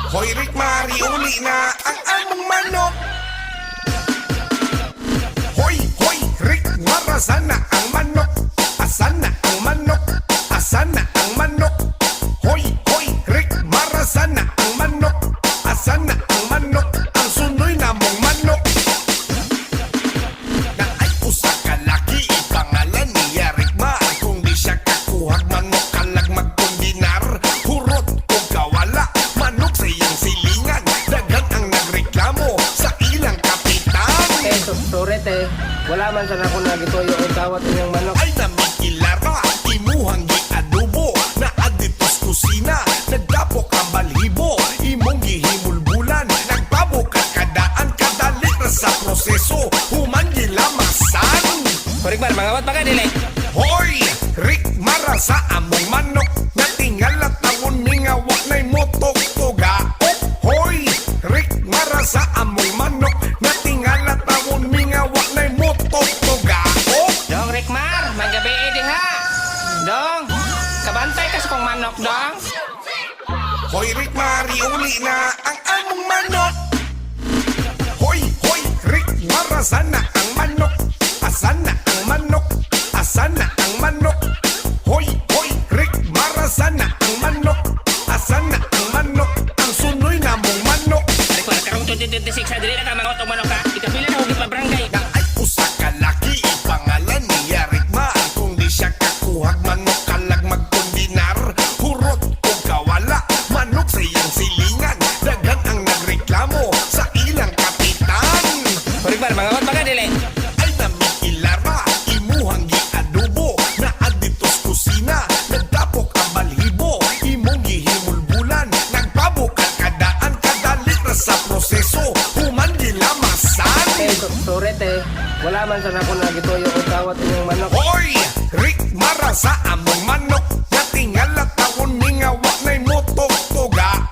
Hoy Rick Mari, uli na ang among manok. Hoy, hoy, Rick, marasana ang manok. Asana ang manok, asana ang manok. Hoy, hoy, Rick, marasana ang manok. Asana ang manok, ang sunoy namong manok. Na ay usa ka laki, ipangalan niya Rick Mar. Kung di siya kakuhag manok, kalag magkundinar. Hurot o kawala, manok sa iyang silingan. Dagan ang nagreklamo sa ilang kapitan. Sorry te, wala man sana ako nagituyo o tawat inyong manok. Ay namikilara, imuhang giadobo. Na aditos kusina, nagdapok ang balhibo. Imong gihimulbulan, nagpabok ka kadaan. Kadali na sa proseso, human gilamasan. Korikbar, mangawat pa ka dili. Hoy, Rick Mara sa among manok. Natingal at tawon mingawa na'y motok tugaok. Hoy, Rick Mara sa among manok. Natingal at tawon mingawa na'y motok tugaok. Dong Rickmar, magabi din ha. Dong, kabantay ka sa kong manok, dong. Hoy Rick Mari, uli na ang among manok. Hoy, hoy, Rick Mara sana ang manok. Asana ang manok, asana ang manok. Hoy, hoy, Rick Mara sana ang manok. Asana ang manok, ang sunoy namong manok. Rickmar, karong 2026 ha, dili na ka mangot o manok ha. Ikapila na huwag ipabarangay. Na ay usa ka laki, ipangalan niya Rick Mar. Kung di siya kakuhag manok, kalag magkundinar. Hurot o kawala, manok sa iyang silingan. Dagan ang nagreklamo sa ilang kapitan. Korikbar, mangawat pa ka dili. Ay namikilara, imuhang giadobo. Na aditos kusina, nagdapok ang balhibo. Imong gihimulbulan, nagpabok ang kadaan. Kadali na sa proseso, human gilamasan. Sorry te, wala man sana ako nagituyo o tawat inyong manok. Hoy, Rick Mara sa among manok. Natingal at tawon mingawa na'y motok tuga.